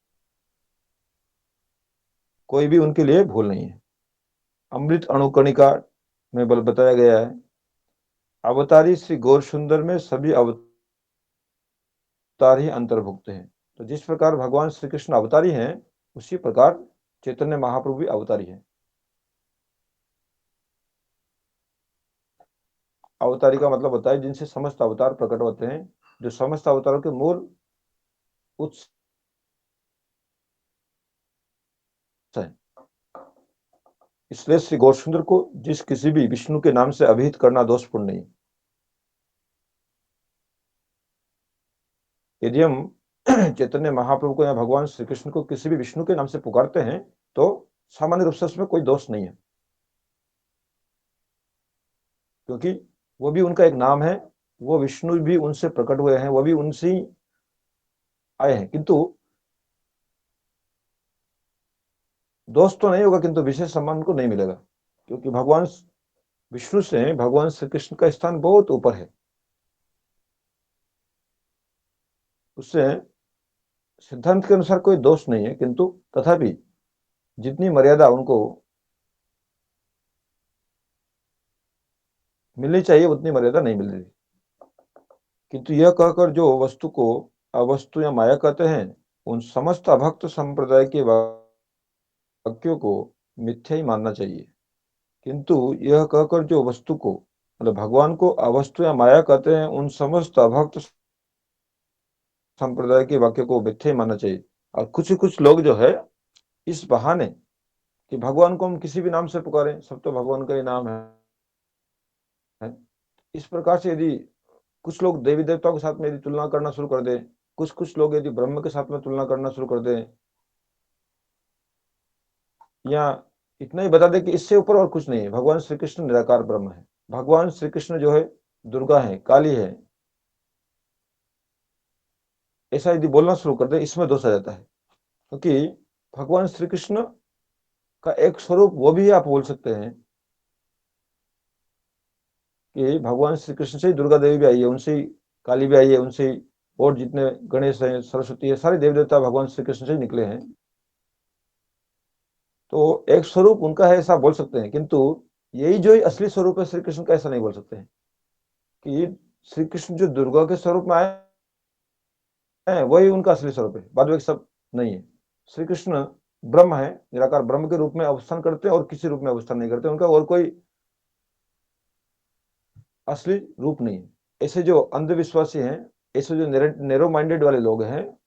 कोई भी उनके लिए भूल नहीं है। अमृत अणुकणिका में बल बताया गया है, अवतारी श्री गौर सुंदर में सभी अवतार ही अंतर्भुक्त हैं। तो जिस प्रकार भगवान श्री कृष्ण अवतारी हैं, उसी प्रकार चैतन्य महाप्रभु भी अवतारी हैं। अवतारी का मतलब होता है जिनसे समस्त अवतार प्रकट होते हैं, जो समस्त अवतारों के मूल उत्स है। इसलिए श्री गौरसुंदर को जिस किसी भी विष्णु के नाम से अभिहित करना दोषपूर्ण नहीं। यदि हम चैतन्य महाप्रभु को या भगवान श्री कृष्ण को किसी भी विष्णु के नाम से पुकारते हैं तो सामान्य रूप से उसमें कोई दोष नहीं है, क्योंकि वो भी उनका एक नाम है, वो विष्णु भी उनसे प्रकट हुए हैं, वो भी उनसे ही आए हैं। किंतु दोष तो नहीं होगा, किंतु विशेष सम्मान को नहीं मिलेगा, क्योंकि भगवान विष्णु से भगवान श्री कृष्ण का स्थान बहुत ऊपर है। उससे सिद्धांत के अनुसार कोई दोष नहीं है, किंतु तथापि जितनी मर्यादा उनको मिलनी चाहिए उतनी मर्यादा नहीं मिल रही। किंतु यह कहकर जो वस्तु को अवस्तु या माया कहते हैं, उन समस्त अभक्त संप्रदाय के वाक्यों को मिथ्या ही मानना चाहिए। किंतु यह कहकर जो वस्तु को मतलब भगवान को अवस्तु या माया कहते हैं, उन समस्त अभक्त संप्रदाय के वाक्य को मिथ्या ही मानना चाहिए। और कुछ लोग जो है इस बहाने कि भगवान को हम किसी भी नाम से पुकारें, सब तो भगवान का ही नाम है, इस प्रकार से यदि कुछ लोग देवी देवताओं के साथ में यदि तुलना करना शुरू कर दे, कुछ लोग यदि ब्रह्म के साथ में तुलना करना शुरू कर दे, या इतना ही बता दे कि इससे ऊपर और कुछ नहीं है, भगवान श्री कृष्ण निराकार ब्रह्म है, भगवान श्री कृष्ण जो है दुर्गा है, काली है, ऐसा यदि बोलना शुरू कर दे, इसमें दोष आ जाता है। क्योंकि भगवान श्री कृष्ण का एक स्वरूप वो भी आप बोल सकते हैं कि भगवान श्री कृष्ण से ही दुर्गा देवी भी आई है, उनसे ही काली भी आई है, उनसे ही और जितने गणेश है, सरस्वती है, सारे देवी देवता भगवान श्री कृष्ण से ही निकले हैं। तो एक स्वरूप उनका है ऐसा बोल सकते हैं, किंतु यही जो असली स्वरूप है श्री कृष्ण का, ऐसा नहीं बोल सकते हैं कि श्री कृष्ण जो दुर्गा के स्वरूप में आए हैं वही उनका असली स्वरूप है, बाद में सब नहीं है। श्री कृष्ण ब्रह्म है, निराकार ब्रह्म के रूप में अवस्थान करते हैं और किसी रूप में अवस्थान नहीं करते, उनका और कोई असली रूप नहीं है। ऐसे जो अंधविश्वासी हैं, ऐसे जो नैरो माइंडेड वाले लोग हैं,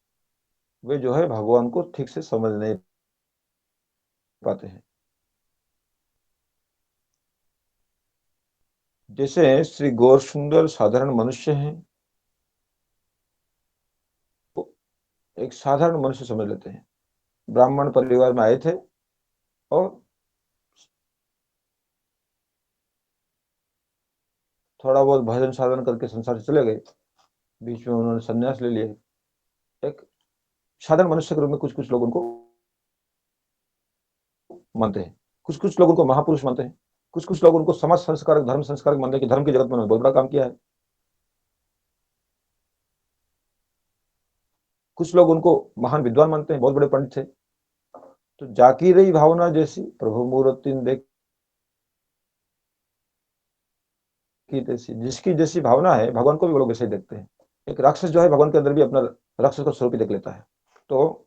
वे जो है भगवान को ठीक से समझ नहीं पाते हैं। जैसे श्री गौर सुंदर साधारण मनुष्य हैं, तो एक साधारण मनुष्य समझ लेते हैं, ब्राह्मण परिवार में आए थे और थोड़ा बहुत भजन साधन करके संसार से चले गए, बीच में उन्होंने संन्यास ले लिया। एक साधारण मनुष्य के रूप में कुछ लोग उनको मानते हैं, कुछ लोग उनको महापुरुष मानते हैं, कुछ लोग उनको समाज संस्कारक, धर्म संस्कारक मानते हैं कि धर्म की जगत में उन्होंने बहुत बड़ा काम किया है। कुछ लोग उनको महान विद्वान मानते हैं, बहुत बड़े पंडित थे। तो जाकी रही भावना जैसी प्रभु मूर्ति देख की तैसी, जिसकी जैसी भावना है भगवान को भी वो लोग ऐसे ही देखते हैं। एक राक्षस जो है भगवान के अंदर भी अपना राक्षस का स्वरूप ही देख लेता है। तो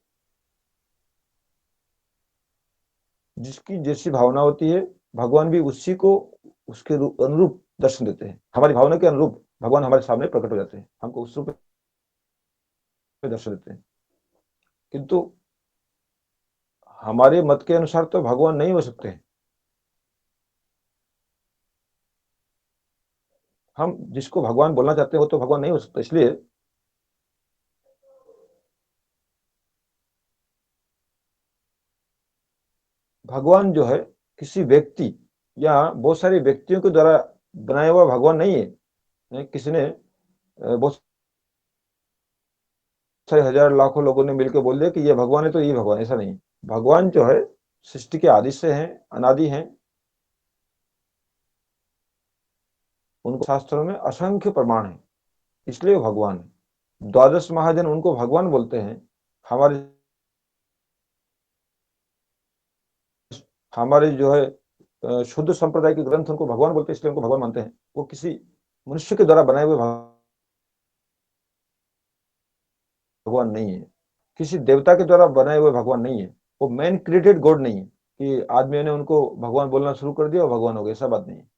जिसकी जैसी भावना होती है, भगवान भी उसी को उसके अनुरूप दर्शन देते हैं। हमारी भावना के अनुरूप भगवान हमारे सामने प्रकट हो जाते हैं, हमको उस रूप में दर्शन देते हैं। किंतु हमारे मत के अनुसार तो भगवान नहीं हो सकते हैं। हम जिसको भगवान बोलना चाहते हैं वो तो भगवान नहीं हो सकता। इसलिए भगवान जो है किसी व्यक्ति या बहुत सारे व्यक्तियों के द्वारा बनाया हुआ भगवान नहीं है। किसी ने बहुत सारे हजार लाखों लोगों ने मिलकर बोल दिया कि ये भगवान है तो ये भगवान, ऐसा नहीं। भगवान जो है सृष्टि के आदि से हैं, अनादि हैं। उनको शास्त्रों में असंख्य प्रमाण है, इसलिए वो भगवान है। द्वादश महाजन उनको भगवान बोलते हैं। हमारे जो है शुद्ध संप्रदाय के ग्रंथ उनको भगवान बोलते हैं, इसलिए उनको भगवान मानते हैं। वो किसी मनुष्य के द्वारा बनाए हुए भगवान नहीं है, किसी देवता के द्वारा बनाए हुए भगवान नहीं है। वो मैन क्रिएटेड गॉड नहीं है कि आदमी ने उनको भगवान बोलना शुरू कर दिया और भगवान हो गया, ऐसा बात नहीं है।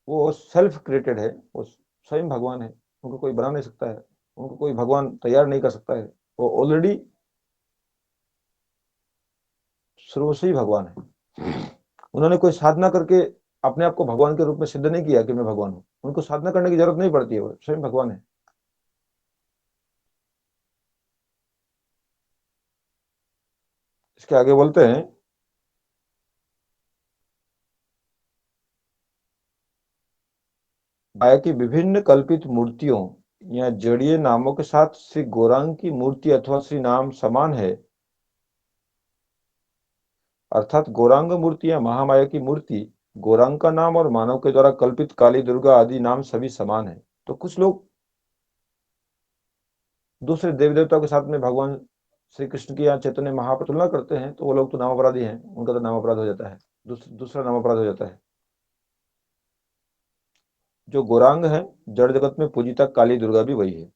वो सेल्फ क्रिएटेड है, वो स्वयं भगवान है। उनको कोई बना नहीं सकता है, उनको कोई भगवान तैयार नहीं कर सकता है। वो ऑलरेडी शुरू से ही भगवान है। उन्होंने कोई साधना करके अपने आप को भगवान के रूप में सिद्ध नहीं किया कि मैं भगवान हूँ। उनको साधना करने की जरूरत नहीं पड़ती है, वो स्वयं भगवान है। इसके आगे बोलते हैं, माया की विभिन्न कल्पित मूर्तियों या जड़ीय नामों के साथ श्री गौरांग की मूर्ति अथवा श्री नाम समान है। अर्थात गौरांग मूर्ति या महामाया की मूर्ति, गौरांग का नाम और मानव के द्वारा कल्पित काली, दुर्गा आदि नाम सभी समान है। तो कुछ लोग दूसरे देवी देवताओं के साथ में भगवान श्री कृष्ण की या चैतन्य महाप्रभु तुलना करते हैं, तो वो लोग तो नाम अपराधी हैं, उनका तो नाम अपराध हो जाता है, दूसरा नाम अपराध हो जाता है। जो गौरांग है, जड़ जगत में पूजिता काली दुर्गा भी वही है।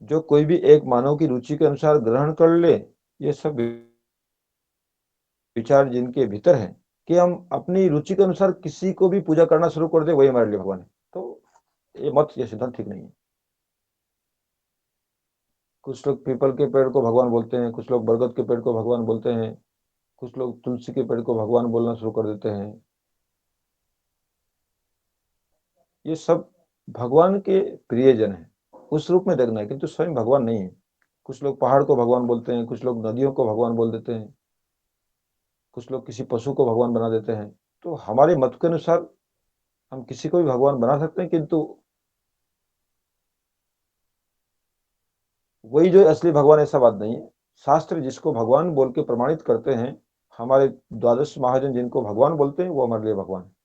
जो कोई भी एक मानव की रुचि के अनुसार ग्रहण कर ले, ये सब विचार जिनके भीतर है कि हम अपनी रुचि के अनुसार किसी को भी पूजा करना शुरू कर दे, वही हमारे लिए भगवान है, तो ये मत, ये सिद्धांत ठीक नहीं है। कुछ लोग पीपल के पेड़ को भगवान बोलते हैं, कुछ लोग बरगद के पेड़ को भगवान बोलते हैं, कुछ लोग तुलसी के पेड़ को भगवान बोलना शुरू कर देते हैं। ये सब भगवान के प्रियजन है, उस रूप में देखना है, किंतु स्वयं भगवान नहीं है। कुछ लोग पहाड़ को भगवान बोलते हैं, कुछ लोग नदियों को भगवान बोल देते हैं, कुछ लोग किसी पशु को भगवान बना देते हैं। तो हमारे मत के अनुसार हम किसी को भी भगवान बना सकते हैं, किंतु वही जो असली भगवान, ऐसा बात नहीं है। शास्त्र जिसको भगवान बोल के प्रमाणित करते हैं, हमारे द्वादश महाजन जिनको भगवान बोलते हैं, वो हमारे लिए भगवान है।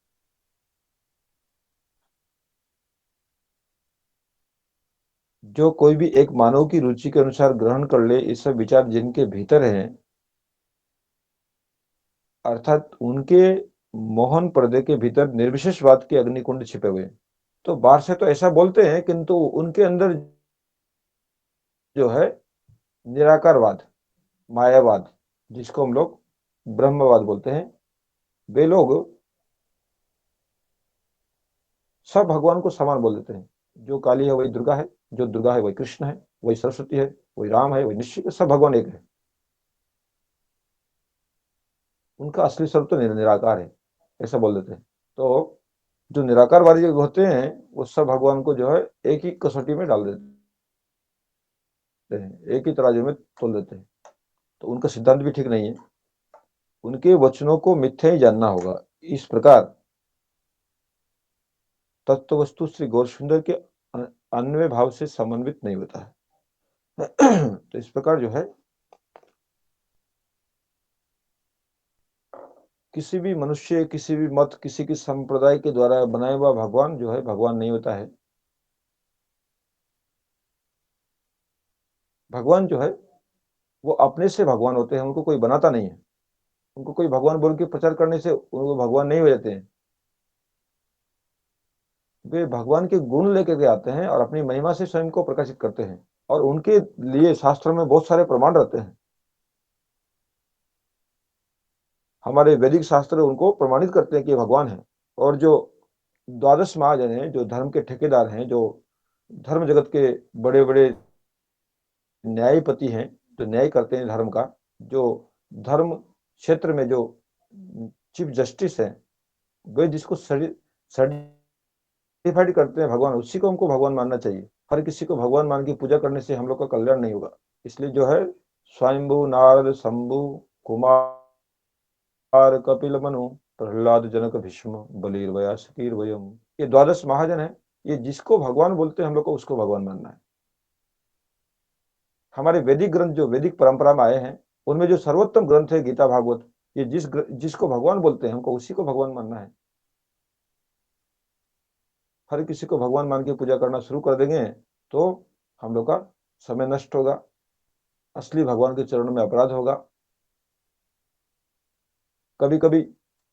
जो कोई भी एक मानव की रुचि के अनुसार ग्रहण कर ले, ये सब विचार जिनके भीतर हैं, अर्थात उनके मोहन पर्दे के भीतर निर्विशेषवाद के अग्निकुंड छिपे हुए। तो बाहर से तो ऐसा बोलते हैं, किंतु उनके अंदर जो है निराकारवाद, मायावाद, जिसको हम लोग ब्रह्मवाद बोलते हैं, वे लोग सब भगवान को समान बोल देते हैं। जो काली है वही दुर्गा है, जो दुर्गा है वही कृष्ण है, वही सरस्वती है, वही राम है, वही निश्चित, सब भगवान एक है। उनका असली स्वरूप तो निराकार है, ऐसा बोल देते हैं। तो जो निराकारवादी होते हैं, वो सब भगवान को जो है एक ही कसौटी में डाल देते हैं, एक ही तराजू में तोल देते हैं। तो उनका सिद्धांत भी ठीक नहीं है। उनके वचनों को मिथ्या ही जानना होगा। इस प्रकार तत्व वस्तु श्री गौर सुंदर के अन्वय भाव से समन्वित नहीं होता है। तो इस प्रकार जो है किसी भी मनुष्य, किसी भी मत, किसी की संप्रदाय के द्वारा बनाया हुआ भगवान जो है भगवान नहीं होता है। भगवान जो है वो अपने से भगवान होते हैं, उनको कोई बनाता नहीं है। उनको कोई भगवान बोल के प्रचार करने से उनको भगवान नहीं हो जाते हैं। वे भगवान के गुण लेकर के आते हैं और अपनी महिमा से स्वयं को प्रकाशित करते हैं, और उनके लिए शास्त्रों में बहुत सारे प्रमाण रहते हैं। हमारे वैदिक शास्त्र उनको प्रमाणित करते हैं कि भगवान है। और जो द्वादश महाजन हैं, जो धर्म के ठेकेदार हैं, जो धर्म जगत के बड़े बड़े न्यायपति हैं, जो न्याय करते हैं धर्म का, जो धर्म क्षेत्र में जो चीफ जस्टिस है, वे जिसको सर्टिफाइड करते हैं भगवान, उसी को हमको भगवान मानना चाहिए। हर किसी को भगवान मान की पूजा करने से हम लोग का कल्याण नहीं होगा। इसलिए जो है स्वयंभू, नारद, शंभु, कुमार, कपिल, मनु, प्रहलाद, जनक, भीष्म, बलिर, व्यास, कीर, वयम, ये द्वादश महाजन है। ये जिसको भगवान बोलते हैं हम लोग को उसको भगवान मानना है। हमारे वैदिक ग्रंथ जो वैदिक परंपरा में आए हैं, उनमें जो सर्वोत्तम ग्रंथ है गीता भागवत, ये जिसको भगवान बोलते हैं हमको उसी को भगवान मानना है। हर किसी को भगवान मान के पूजा करना शुरू कर देंगे तो हम लोग का समय नष्ट होगा, असली भगवान के चरणों में अपराध होगा। कभी कभी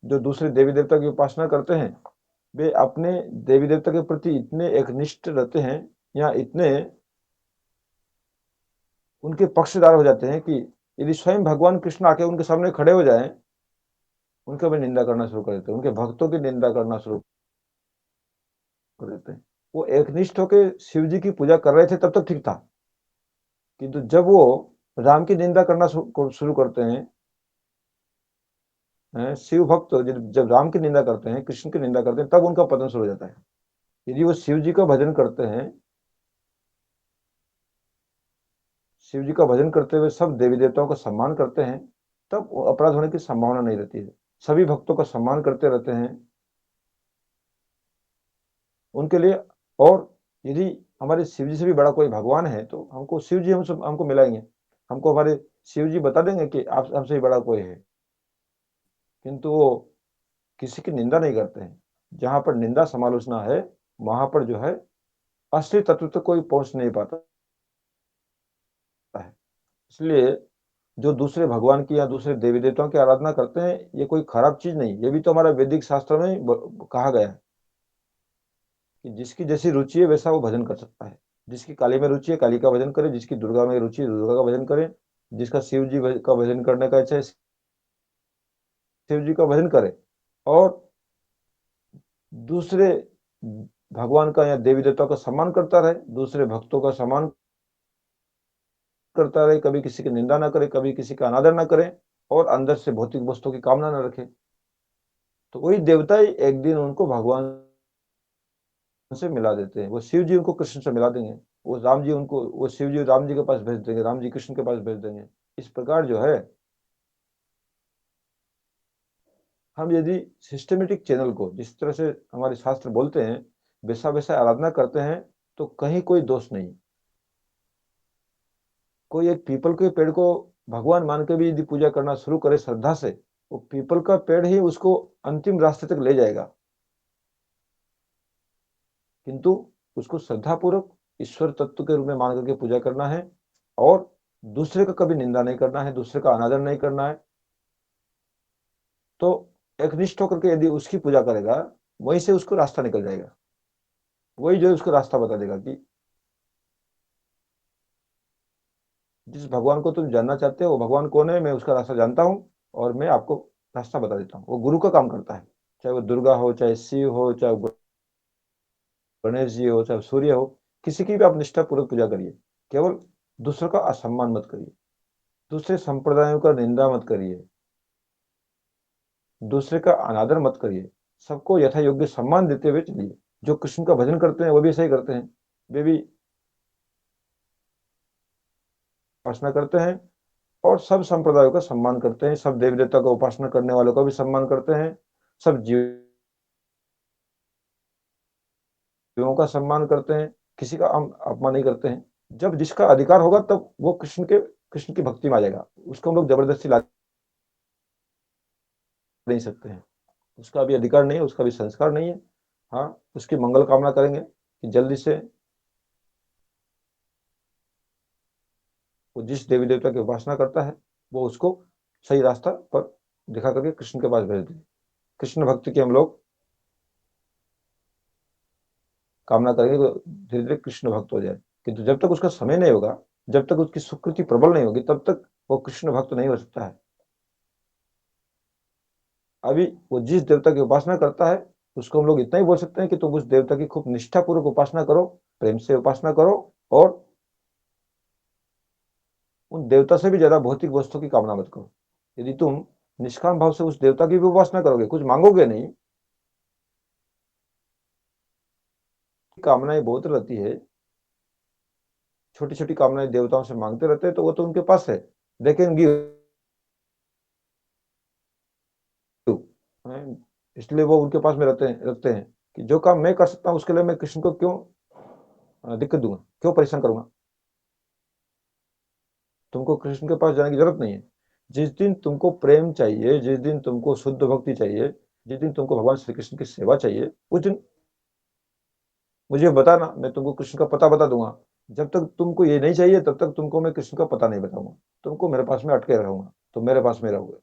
जो दूसरे देवी देवता की उपासना करते हैं, वे अपने देवी देवता के प्रति इतने एकनिष्ठ रहते हैं या इतने उनके पक्षधर हो जाते हैं कि यदि स्वयं भगवान कृष्ण आके उनके सामने खड़े हो जाएं, उनका भी निंदा करना शुरू कर देते हैं, उनके भक्तों की निंदा करना शुरू कर देते हैं। वो एकनिष्ठ होकर शिव जी की पूजा कर रहे थे तब तक ठीक था, किंतु जब वो राम की निंदा करना शुरू करते हैं, शिव भक्त जब राम की निंदा करते हैं, कृष्ण की निंदा करते हैं, तब उनका पतन शुरू हो जाता है। यदि वो शिव जी का भजन करते हैं, शिव जी का भजन करते हुए सब देवी देवताओं का सम्मान करते हैं, तब वो अपराध होने की संभावना नहीं रहती है। सभी भक्तों का सम्मान करते रहते हैं उनके लिए। और यदि हमारे शिव जी से भी बड़ा कोई भगवान है तो हमको शिव जी हमको मिलाएंगे, हमको हमारे शिव जी बता देंगे कि आप हमसे भी बड़ा कोई है। किंतु वो किसी की निंदा नहीं करते हैं। जहां पर निंदा समालोचना है वहां पर जो है असली तत्व तक कोई पहुंच नहीं पाता है। इसलिए जो दूसरे भगवान की या दूसरे देवी देवताओं की आराधना करते हैं ये कोई खराब चीज नहीं, ये भी तो हमारा वैदिक शास्त्र में कहा गया है कि जिसकी जैसी रुचि है वैसा वो भजन कर सकता है। जिसकी काली में रुचि है काली का भजन करे, जिसकी दुर्गा में रुचि है दुर्गा का भजन करे, जिसका शिव जी का भजन करने का इच्छा है शिव जी का भजन करे। और दूसरे भगवान का या देवी देवता का सम्मान करता रहे, दूसरे भक्तों का सम्मान करता रहे, कभी किसी की निंदा ना करे, कभी किसी का अनादर ना करे और अंदर से भौतिक वस्तुओं की कामना ना रखे, तो वही देवता ही एक दिन उनको भगवान से मिला देते हैं। वो शिव जी उनको कृष्ण से मिला देंगे, वो राम जी उनको, वो शिव जी राम जी के पास भेज देंगे, राम जी कृष्ण के पास भेज देंगे। इस प्रकार जो है हम यदि सिस्टमेटिक चैनल को जिस तरह से हमारे शास्त्र बोलते हैं वैसा वैसा आराधना करते हैं तो कहीं कोई दोष नहीं। कोई एक पीपल के पेड़ को भगवान मान के भी यदि पूजा करना शुरू करे श्रद्धा से, वो पीपल का पेड़ ही उसको अंतिम रास्ते तक ले जाएगा। किंतु उसको श्रद्धापूर्वक ईश्वर तत्व के रूप में मान करके पूजा करना है और दूसरे का कभी निंदा नहीं करना है, दूसरे का अनादर नहीं करना है। तो एकनिष्ठ होकर के यदि उसकी पूजा करेगा वहीं से उसको रास्ता निकल जाएगा, वही जो उसको रास्ता बता देगा कि जिस भगवान को तुम जानना चाहते हो वो भगवान कौन है, मैं उसका रास्ता जानता हूँ और मैं आपको रास्ता बता देता हूँ। वो गुरु का काम करता है, चाहे वो दुर्गा हो, चाहे शिव हो, चाहे गणेश जी हो, चाहे सूर्य हो, किसी की भी आप निष्ठापूर्वक पूजा करिए। केवल दूसरों का असम्मान मत करिए, दूसरे संप्रदायों का निंदा मत करिए, दूसरे का अनादर मत करिए, सबको यथा योग्य सम्मान देते हुए चलिए। जो कृष्ण का भजन करते हैं वो भी ऐसा ही करते हैं, वे भी उपासना करते हैं और सब संप्रदायों का सम्मान करते हैं, सब देवी देवता का उपासना करने वालों का भी सम्मान करते हैं, सब जीवों का सम्मान करते हैं, किसी का अपमान नहीं करते हैं। जब जिसका अधिकार होगा तब वो कृष्ण की भक्ति में आ जाएगा, उसको हम लोग जबरदस्ती ला नहीं सकते हैं। उसका भी अधिकार नहीं है, उसका भी संस्कार नहीं है। हाँ, उसकी मंगल कामना करेंगे कि जल्दी से वो जिस देवी देवता की उपासना करता है वो उसको सही रास्ता पर दिखा करके कृष्ण के पास भेज दे। कृष्ण भक्ति की हम लोग कामना करेंगे तो धीरे धीरे कृष्ण भक्त हो जाए। किंतु जब तक उसका समय नहीं होगा, जब तक उसकी सुकृति प्रबल नहीं होगी, तब तक वो कृष्ण भक्त नहीं हो सकता है। अभी वो जिस देवता की उपासना करता है उसको हम लोग इतना ही बोल सकते हैं कि तुम उस देवता की खूब निष्ठापूर्वक उपासना करो, प्रेम से उपासना करो और उन देवता से भी ज्यादा भौतिक वस्तु की कामना मत करो। यदि तुम निष्काम भाव से उस देवता की भी उपासना करोगे, कुछ मांगोगे नहीं, कामनाएं बहुत रहती है, छोटी छोटी कामनाएं देवताओं से मांगते रहते हैं, तो वो तो उनके पास है, दे कैन गिव, इसलिए वो उनके पास में रखते हैं कि जो काम मैं कर सकता हूँ उसके लिए मैं कृष्ण को क्यों दिक्कत दूंगा, क्यों परेशान करूंगा। तुमको कृष्ण के पास जाने की जरूरत नहीं है। जिस दिन तुमको प्रेम चाहिए, जिस दिन तुमको शुद्ध भक्ति चाहिए, जिस दिन तुमको भगवान श्री कृष्ण की सेवा चाहिए, उस दिन मुझे बताना, मैं तुमको कृष्ण का पता बता दूंगा। जब तक तुमको ये नहीं चाहिए तब तक तुमको मैं कृष्ण का पता नहीं बताऊंगा, तुमको मेरे पास में अटके रहूंगा, तो मेरे पास में रहोगे।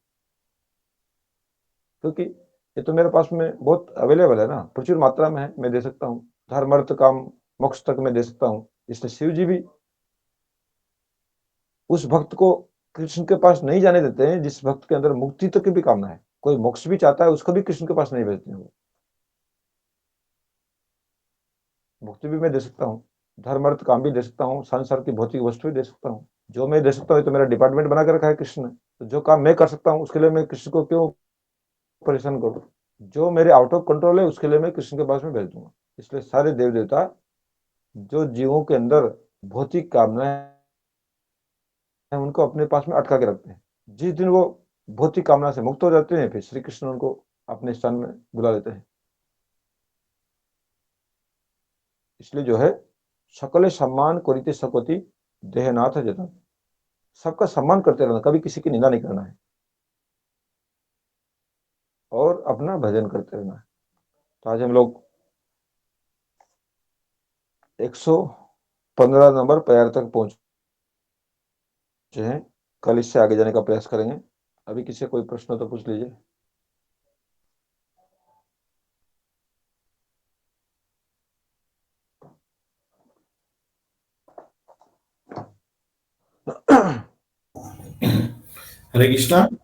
क्योंकि ये तो मेरे पास में बहुत अवेलेबल है ना, प्रचुर मात्रा में है, मैं दे सकता हूँ, धर्म अर्थ काम मोक्ष तक मैं दे सकता हूँ। इसलिए शिव जी भी उस भक्त को कृष्ण के पास नहीं जाने देते हैं जिस भक्त के अंदर मुक्ति तक की भी कामना है। कोई मोक्ष भी चाहता है उसको भी कृष्ण के पास नहीं भेजते हैं। मुक्ति भी मैं दे सकता हूँ, धर्म अर्थ काम भी दे सकता हूँ, संसार की भौतिक वस्तु भी दे सकता हूँ। जो मैं दे सकता हूँ तो मेरा डिपार्टमेंट बना कर रखा है कृष्ण ने, तो जो काम मैं कर सकता हूँ उसके लिए मैं कृष्ण को क्यों परेशान करूँ। जो मेरे आउट ऑफ कंट्रोल है उसके लिए मैं कृष्ण के पास में भेज दूंगा। इसलिए सारे देव देवता जो जीवों के अंदर भौतिक कामनाएं हैं उनको अपने पास में अटका के रखते हैं। जिस दिन वो भौतिक कामना से मुक्त हो जाते हैं, फिर श्री कृष्ण उनको अपने स्थान में बुला लेते हैं। इसलिए जो है सकले सम्मान करिते सकति देहनाथ जतन, सबका सम्मान करते रहना, कभी किसी की निंदा नहीं करना है और अपना भजन करते रहना है। तो आज हम लोग 115 नंबर पैर तक पहुंचे हैं। कल इससे आगे जाने का प्रयास करेंगे। अभी किसी कोई प्रश्न तो पूछ लीजिए। हरे कृष्णा।